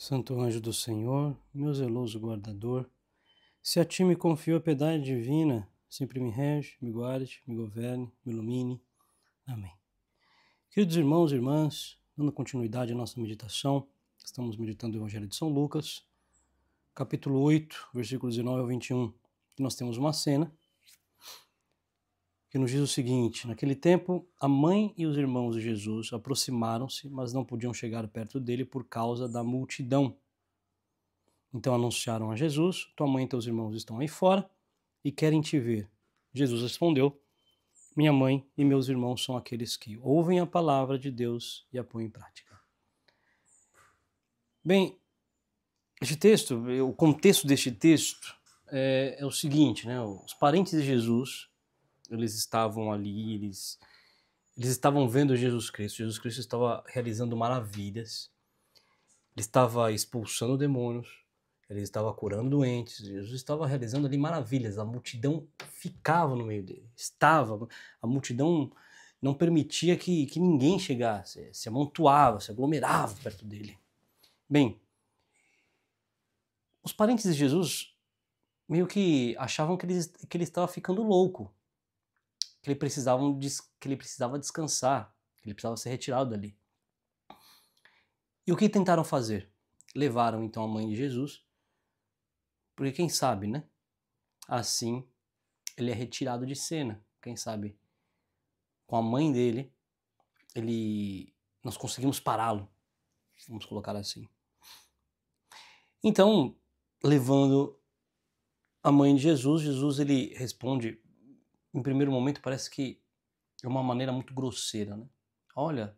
Santo anjo do Senhor, meu zeloso guardador, se a ti me confio a piedade divina, sempre me rege, me guarde, me governe, me ilumine. Amém. Queridos irmãos e irmãs, dando continuidade à nossa meditação, estamos meditando o Evangelho de São Lucas, capítulo 8, versículos 19 ao 21. E nós temos uma cena que nos diz o seguinte: naquele tempo, a mãe e os irmãos de Jesus aproximaram-se, mas não podiam chegar perto dele por causa da multidão. Então anunciaram a Jesus: tua mãe e teus irmãos estão aí fora e querem te ver. Jesus respondeu: minha mãe e meus irmãos são aqueles que ouvem a palavra de Deus e a põem em prática. Bem, este texto, o contexto deste texto é o seguinte, né? Os parentes de Jesus, eles estavam ali, eles estavam vendo Jesus Cristo. Jesus Cristo estava realizando maravilhas, ele estava expulsando demônios, ele estava curando doentes, Jesus estava realizando ali maravilhas, a multidão ficava no meio dele, a multidão não permitia que ninguém chegasse, se amontoava, se aglomerava perto dele. Bem, os parentes de Jesus meio que achavam que ele estava ficando louco, que ele precisava descansar, que ele precisava ser retirado dali. E o que tentaram fazer? Levaram então a mãe de Jesus, porque quem sabe, né? Assim ele é retirado de cena. Quem sabe com a mãe dele, nós conseguimos pará-lo, vamos colocar assim. Então, levando a mãe de Jesus, Jesus ele responde, em primeiro momento parece que de uma maneira muito grosseira, né? Olha,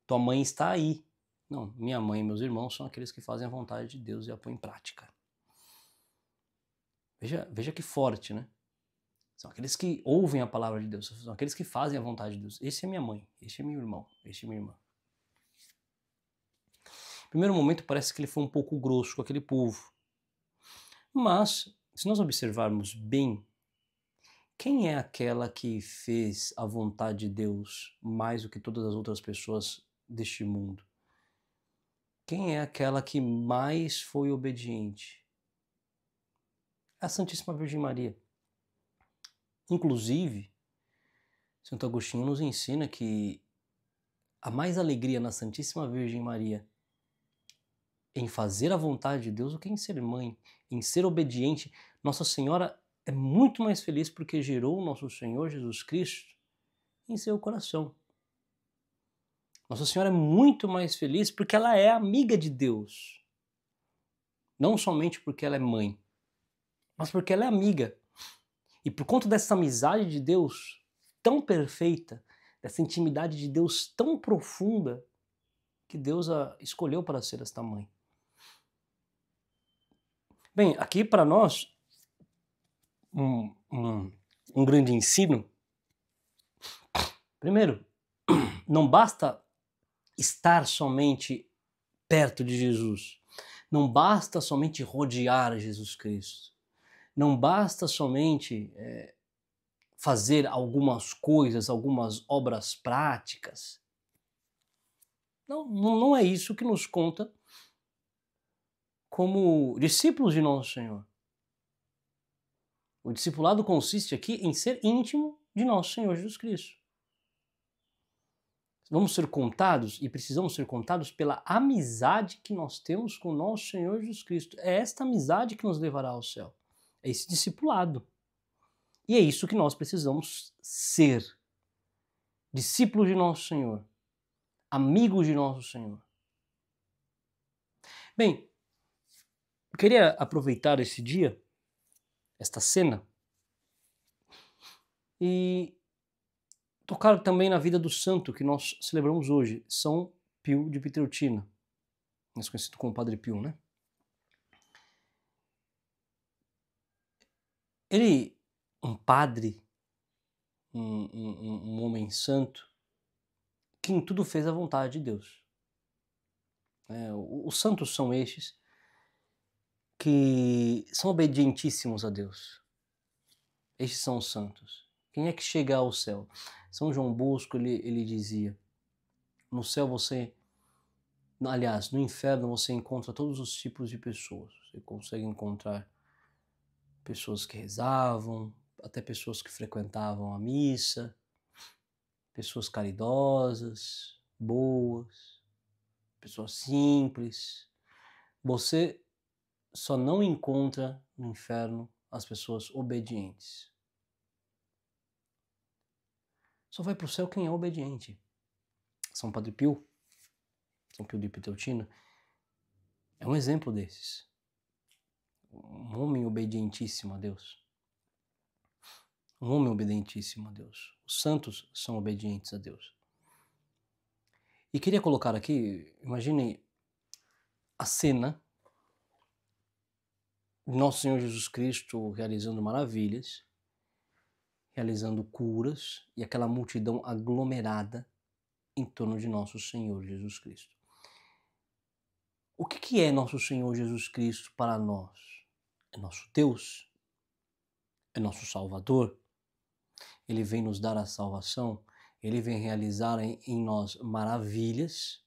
tua mãe está aí. Não, minha mãe e meus irmãos são aqueles que fazem a vontade de Deus e a põem em prática. Veja que forte, né? São aqueles que ouvem a palavra de Deus, são aqueles que fazem a vontade de Deus. Esse é minha mãe, esse é meu irmão, esse é minha irmã. No primeiro momento parece que ele foi um pouco grosso com aquele povo. Mas, se nós observarmos bem, quem é aquela que fez a vontade de Deus mais do que todas as outras pessoas deste mundo? Quem é aquela que mais foi obediente? A Santíssima Virgem Maria. Inclusive, Santo Agostinho nos ensina que há mais alegria na Santíssima Virgem Maria em fazer a vontade de Deus do que em ser mãe, em ser obediente. Nossa Senhora é muito mais feliz porque gerou o nosso Senhor Jesus Cristo em seu coração. Nossa Senhora é muito mais feliz porque ela é amiga de Deus. Não somente porque ela é mãe, mas porque ela é amiga. E por conta dessa amizade de Deus tão perfeita, dessa intimidade de Deus tão profunda, que Deus a escolheu para ser esta mãe. Bem, aqui para nós, um grande ensino. Primeiro, não basta estar somente perto de Jesus. Não basta somente rodear Jesus Cristo. Não basta somente fazer algumas coisas, algumas obras práticas. Não é isso que nos conta como discípulos de Nosso Senhor. O discipulado consiste aqui em ser íntimo de Nosso Senhor Jesus Cristo. Vamos ser contados e precisamos ser contados pela amizade que nós temos com Nosso Senhor Jesus Cristo. É esta amizade que nos levará ao céu. É esse discipulado. E é isso que nós precisamos ser. Discípulos de Nosso Senhor. Amigos de Nosso Senhor. Bem, eu queria aproveitar esse dia, esta cena, e tocar também na vida do santo que nós celebramos hoje, São Pio de Pietrelcina, mais conhecido como Padre Pio, né? Ele, um padre, um homem santo, que em tudo fez a vontade de Deus. Os santos são estes que são obedientíssimos a Deus. Estes são os santos. Quem é que chega ao céu? São João Bosco, ele dizia, no céu você Aliás, no inferno você encontra todos os tipos de pessoas. Você consegue encontrar pessoas que rezavam, até pessoas que frequentavam a missa, pessoas caridosas, boas, pessoas simples. Você só não encontra no inferno as pessoas obedientes. Só vai para o céu quem é obediente. São Padre Pio, São Pio de Pietrelcina, é um exemplo desses. Um homem obedientíssimo a Deus. Um homem obedientíssimo a Deus. Os santos são obedientes a Deus. E queria colocar aqui, imagine a cena de Nosso Senhor Jesus Cristo realizando maravilhas, realizando curas, e aquela multidão aglomerada em torno de Nosso Senhor Jesus Cristo. O que é Nosso Senhor Jesus Cristo para nós? É nosso Deus? É nosso Salvador? Ele vem nos dar a salvação? Ele vem realizar em nós maravilhas?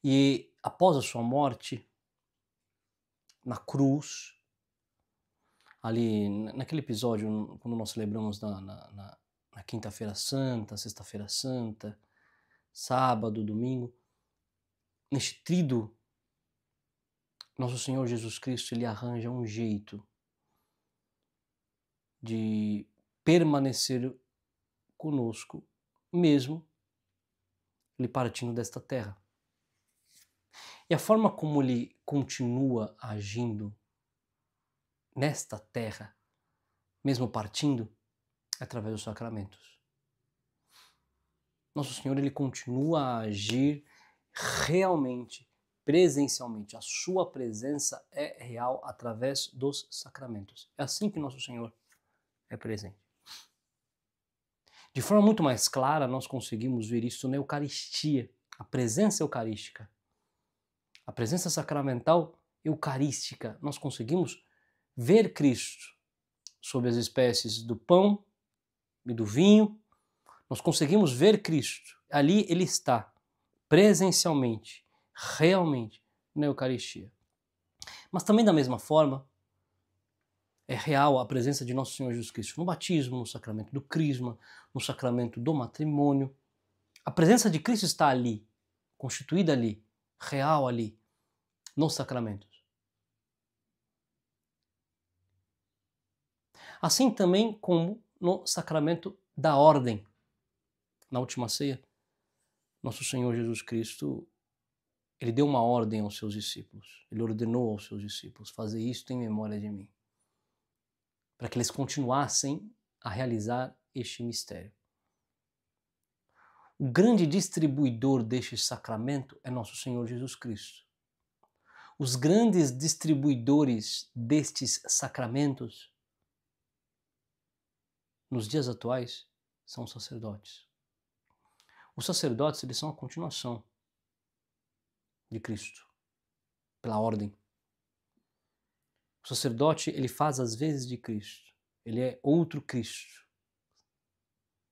E após a sua morte, na cruz, ali naquele episódio, quando nós celebramos na Quinta-feira Santa, Sexta-feira Santa, sábado, domingo, neste tríduo, Nosso Senhor Jesus Cristo, ele arranja um jeito de permanecer conosco, mesmo ele partindo desta terra. E a forma como ele continua agindo nesta terra, mesmo partindo, é através dos sacramentos. Nosso Senhor, ele continua a agir realmente, presencialmente. A sua presença é real através dos sacramentos. É assim que Nosso Senhor é presente. De forma muito mais clara, nós conseguimos ver isso na Eucaristia, a presença eucarística. A presença sacramental eucarística. Nós conseguimos ver Cristo sob as espécies do pão e do vinho. Nós conseguimos ver Cristo. Ali ele está, presencialmente, realmente, na Eucaristia. Mas também da mesma forma, é real a presença de Nosso Senhor Jesus Cristo no batismo, no sacramento do crisma, no sacramento do matrimônio. A presença de Cristo está ali, constituída ali, real ali, nos sacramentos. Assim também como no sacramento da ordem. Na última ceia, Nosso Senhor Jesus Cristo, ele deu uma ordem aos seus discípulos. Ele ordenou aos seus discípulos, fazer isto em memória de mim. Para que eles continuassem a realizar este mistério. O grande distribuidor deste sacramento é Nosso Senhor Jesus Cristo. Os grandes distribuidores destes sacramentos, nos dias atuais, são os sacerdotes. Os sacerdotes, eles são a continuação de Cristo, pela ordem. O sacerdote, ele faz as vezes de Cristo. Ele é outro Cristo.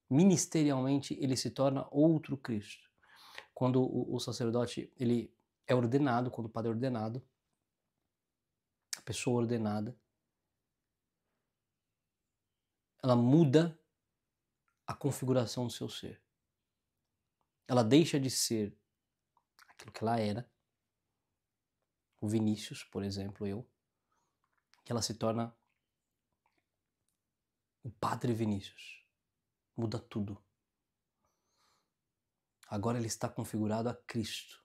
Ministerialmente, ele se torna outro Cristo. Quando o sacerdote ele é ordenado, quando o padre é ordenado, a pessoa ordenada, ela muda a configuração do seu ser. Ela deixa de ser aquilo que ela era, o Vinícius, por exemplo, eu, que ela se torna o Padre Vinícius. Muda tudo. Agora ele está configurado a Cristo,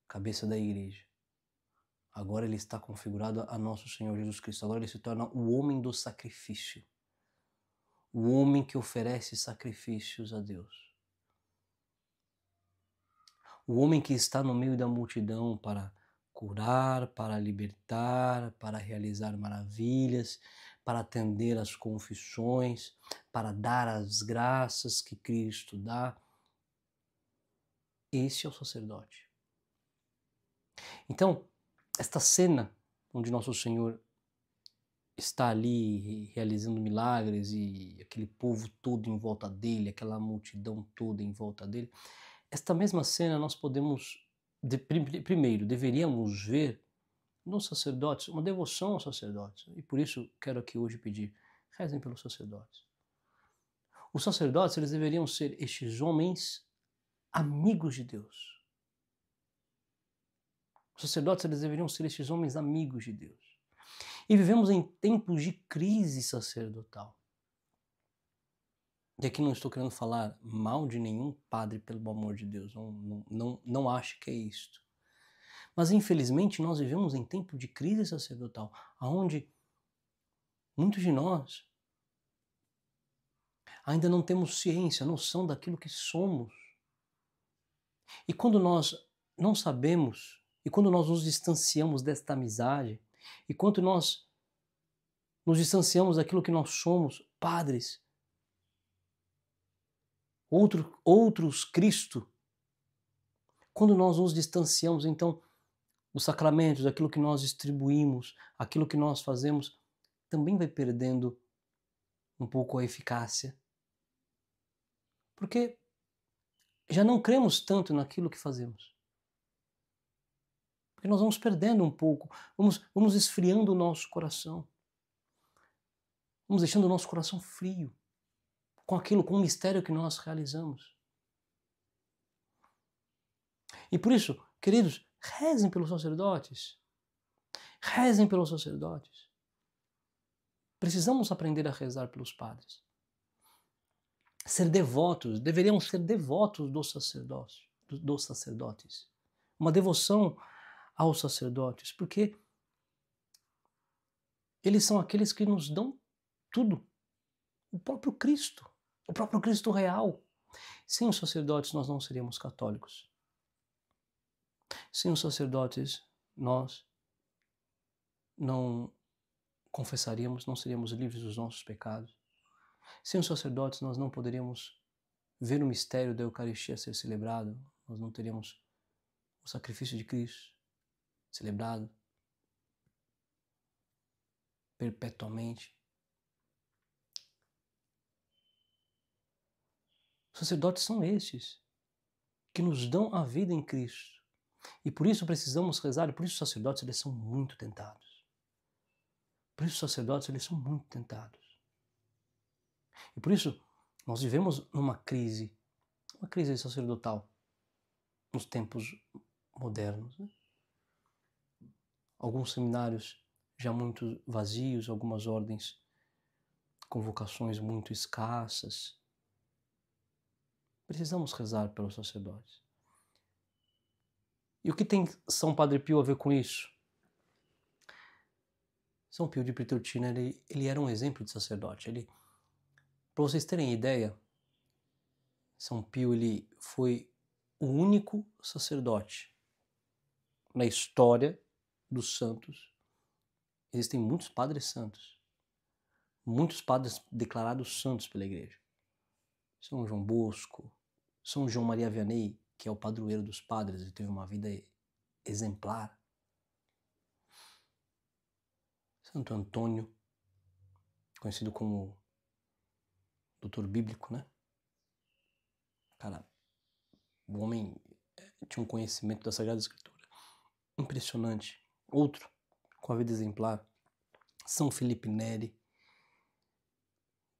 cabeça da igreja. Agora ele está configurado a Nosso Senhor Jesus Cristo. Agora ele se torna o homem do sacrifício. O homem que oferece sacrifícios a Deus. O homem que está no meio da multidão para curar, para libertar, para realizar maravilhas, para atender às confissões, para dar as graças que Cristo dá. Esse é o sacerdote. Então, esta cena onde Nosso Senhor está ali realizando milagres e aquele povo todo em volta dele, aquela multidão toda em volta dele, esta mesma cena nós podemos primeiro, deveríamos ver nos sacerdotes uma devoção aos sacerdotes. E por isso quero aqui hoje pedir, rezem pelos sacerdotes. Os sacerdotes, eles deveriam ser estes homens amigos de Deus. Os sacerdotes, eles deveriam ser estes homens amigos de Deus. E vivemos em tempos de crise sacerdotal. E aqui não estou querendo falar mal de nenhum padre, pelo amor de Deus, não acho que é isto. Mas infelizmente nós vivemos em tempo de crise sacerdotal, onde muitos de nós ainda não temos ciência, noção daquilo que somos. E quando nós não sabemos, e quando nós nos distanciamos desta amizade, e quando nós nos distanciamos daquilo que nós somos, padres, outros Cristo, quando nós nos distanciamos, então, os sacramentos, aquilo que nós distribuímos, aquilo que nós fazemos, também vai perdendo um pouco a eficácia. Porque já não cremos tanto naquilo que fazemos. Porque nós vamos perdendo um pouco, vamos esfriando o nosso coração. Vamos deixando o nosso coração frio com o mistério que nós realizamos. E por isso, queridos, rezem pelos sacerdotes. Rezem pelos sacerdotes. Precisamos aprender a rezar pelos padres. Ser devotos, deveríamos ser devotos dos sacerdotes. Uma devoção aos sacerdotes, porque eles são aqueles que nos dão tudo. O próprio Cristo real. Sem os sacerdotes nós não seríamos católicos. Sem os sacerdotes nós não confessaríamos, não seríamos livres dos nossos pecados. Sem os sacerdotes nós não poderíamos ver o mistério da Eucaristia ser celebrado, nós não teríamos o sacrifício de Cristo celebrado perpetuamente. Os sacerdotes são estes que nos dão a vida em Cristo. E por isso precisamos rezar, e por isso os sacerdotes eles são muito tentados. Por isso os sacerdotes eles são muito tentados. E por isso nós vivemos numa crise sacerdotal nos tempos modernos. Né? Alguns seminários já muito vazios, algumas ordens com vocações muito escassas. Precisamos rezar pelos sacerdotes. E o que tem São Padre Pio a ver com isso? São Pio de Pietrelcina, ele era um exemplo de sacerdote. Para vocês terem ideia, São Pio ele foi o único sacerdote na história dos santos. Existem muitos padres santos, muitos padres declarados santos pela igreja. São João Bosco, São João Maria Vianney, que é o padroeiro dos padres, ele teve uma vida exemplar. Santo Antônio, conhecido como doutor bíblico, né? Cara, o homem tinha um conhecimento da Sagrada Escritura impressionante. Outro, com a vida exemplar, São Felipe Neri,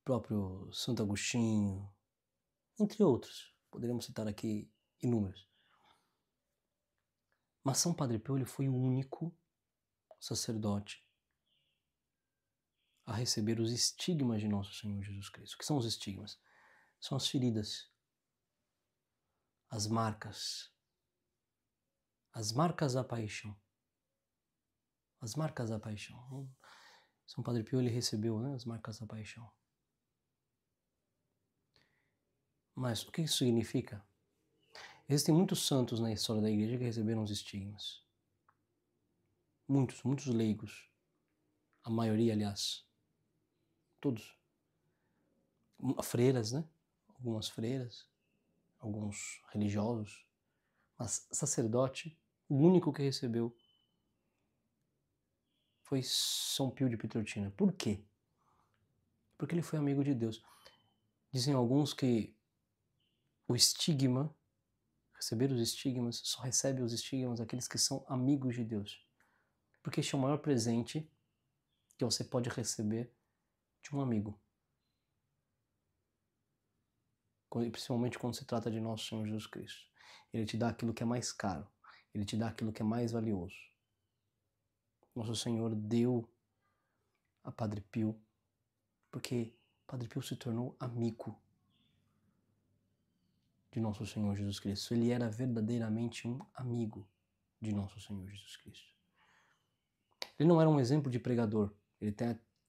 próprio Santo Agostinho, entre outros. Poderíamos citar aqui inúmeros. Mas São Padre Pio ele foi o único sacerdote a receber os estigmas de Nosso Senhor Jesus Cristo. O que são os estigmas? São as feridas, as marcas da paixão. As marcas da paixão. São Padre Pio ele recebeu, né, as marcas da paixão. Mas o que isso significa? Existem muitos santos na história da igreja que receberam os estigmas. Muitos leigos. A maioria, aliás. Todos. Freiras, né? Algumas freiras. Alguns religiosos. Mas sacerdote, o único que recebeu foi São Pio de Pietrelcina. Por quê? Porque ele foi amigo de Deus. Dizem alguns que o estigma Receber os estigmas, só recebe os estigmas aqueles que são amigos de Deus. Porque este é o maior presente que você pode receber de um amigo. Principalmente quando se trata de nosso Senhor Jesus Cristo. Ele te dá aquilo que é mais caro. Ele te dá aquilo que é mais valioso. Nosso Senhor deu a Padre Pio, porque Padre Pio se tornou amigo de nosso Senhor Jesus Cristo. Ele era verdadeiramente um amigo de nosso Senhor Jesus Cristo. Ele não era um exemplo de pregador. Ele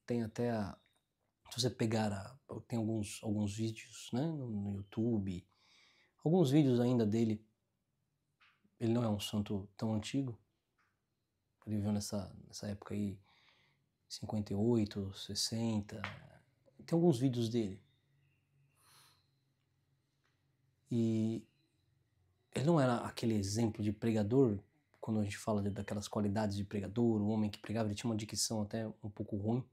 tem até a... Se você pegar... tem alguns vídeos, né, no YouTube, alguns vídeos ainda dele. Ele não é um santo tão antigo. Ele viveu nessa época aí, 58, 60. Tem alguns vídeos dele. E ele não era aquele exemplo de pregador, quando a gente fala daquelas qualidades de pregador, o homem que pregava, ele tinha uma dicção até um pouco ruim.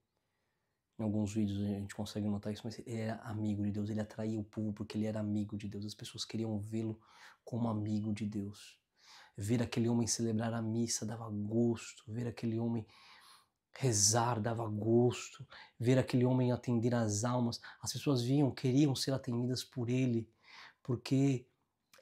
Em alguns vídeos a gente consegue notar isso, mas ele era amigo de Deus, ele atraía o povo porque ele era amigo de Deus. As pessoas queriam vê-lo como amigo de Deus. Ver aquele homem celebrar a missa dava gosto, ver aquele homem rezar dava gosto, ver aquele homem atender às almas. As pessoas queriam ser atendidas por ele, porque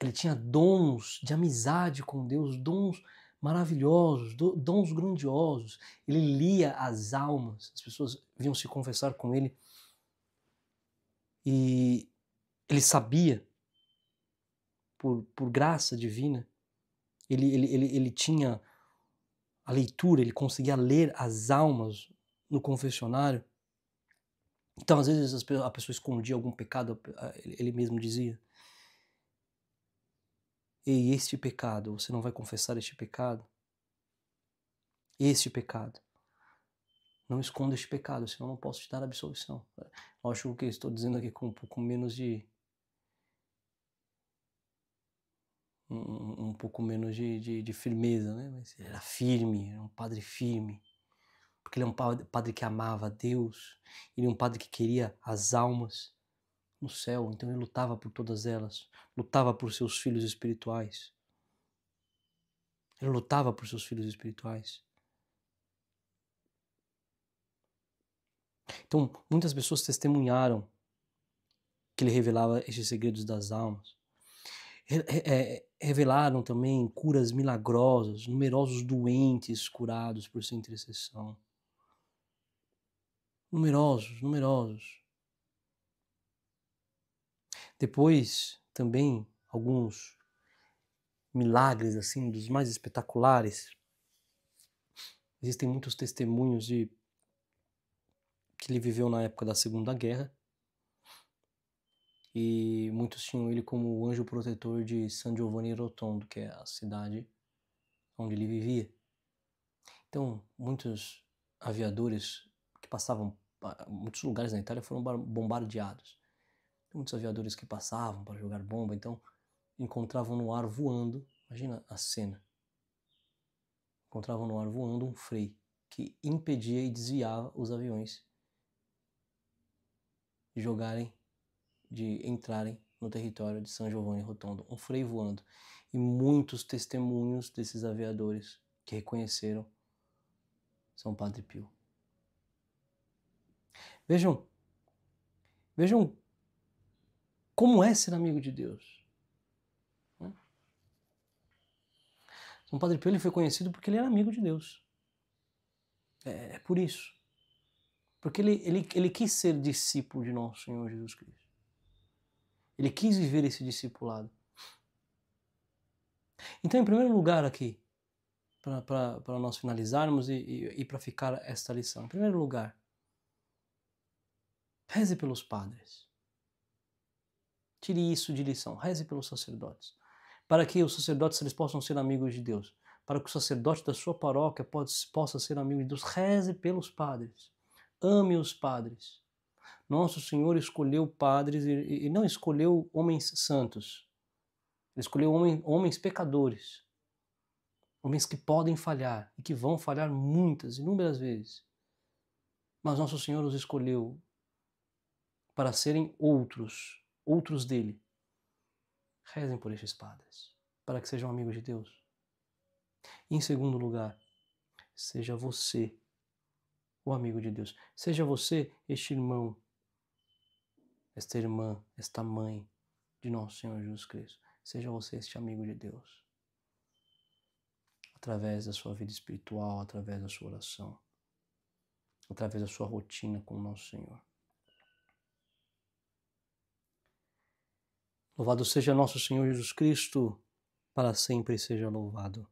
ele tinha dons de amizade com Deus, dons maravilhosos, dons grandiosos. Ele lia as almas, as pessoas vinham se confessar com ele e ele sabia, por graça divina, ele tinha a leitura, ele conseguia ler as almas no confessionário. Então, às vezes, a pessoa escondia algum pecado, ele mesmo dizia: ei, este pecado, você não vai confessar este pecado? Este pecado. Não esconda este pecado, senão eu não posso te dar absolvição. Lógico que eu estou dizendo aqui com um pouco menos de... um pouco menos de firmeza, né? Mas ele era firme, era um padre firme. Porque ele é um padre que amava a Deus. Ele é um padre que queria as almas no céu. Então ele lutava por todas elas. Lutava por seus filhos espirituais. Ele lutava por seus filhos espirituais. Então, muitas pessoas testemunharam que ele revelava estes segredos das almas. Revelaram também curas milagrosas, numerosos doentes curados por sua intercessão. Numerosos. Depois, também, alguns milagres, assim, dos mais espetaculares. Existem muitos testemunhos de que ele viveu na época da Segunda Guerra. E muitos tinham ele como o anjo protetor de San Giovanni Rotondo, que é a cidade onde ele vivia. Então, muitos aviadores que passavam, muitos lugares na Itália foram bombardeados. Muitos aviadores que passavam para jogar bomba, então encontravam no ar voando, imagina a cena, encontravam no ar voando um frei que impedia e desviava os aviões de entrarem no território de San Giovanni Rotondo, um frei voando. E muitos testemunhos desses aviadores que reconheceram São Padre Pio. Vejam como é ser amigo de Deus. São Padre Pio ele foi conhecido porque ele era amigo de Deus. É por isso. Porque ele quis ser discípulo de nosso Senhor Jesus Cristo. Ele quis viver esse discipulado. Então, em primeiro lugar aqui, para nós finalizarmos e para ficar esta lição. Em primeiro lugar, reze pelos padres. Tire isso de lição. Reze pelos sacerdotes. Para que os sacerdotes eles possam ser amigos de Deus. Para que o sacerdote da sua paróquia possa ser amigo de Deus. Reze pelos padres. Ame os padres. Nosso Senhor escolheu padres e não escolheu homens santos. Ele escolheu homens pecadores. Homens que podem falhar e que vão falhar inúmeras vezes. Mas Nosso Senhor os escolheu para serem outros dele. Rezem por estes padres. para que seja um amigo de Deus. E em segundo lugar, seja você o amigo de Deus. Seja você este irmão, esta irmã, esta mãe de nosso Senhor Jesus Cristo. Seja você este amigo de Deus. Através da sua vida espiritual, através da sua oração, através da sua rotina com o nosso Senhor. Louvado seja nosso Senhor Jesus Cristo, para sempre seja louvado.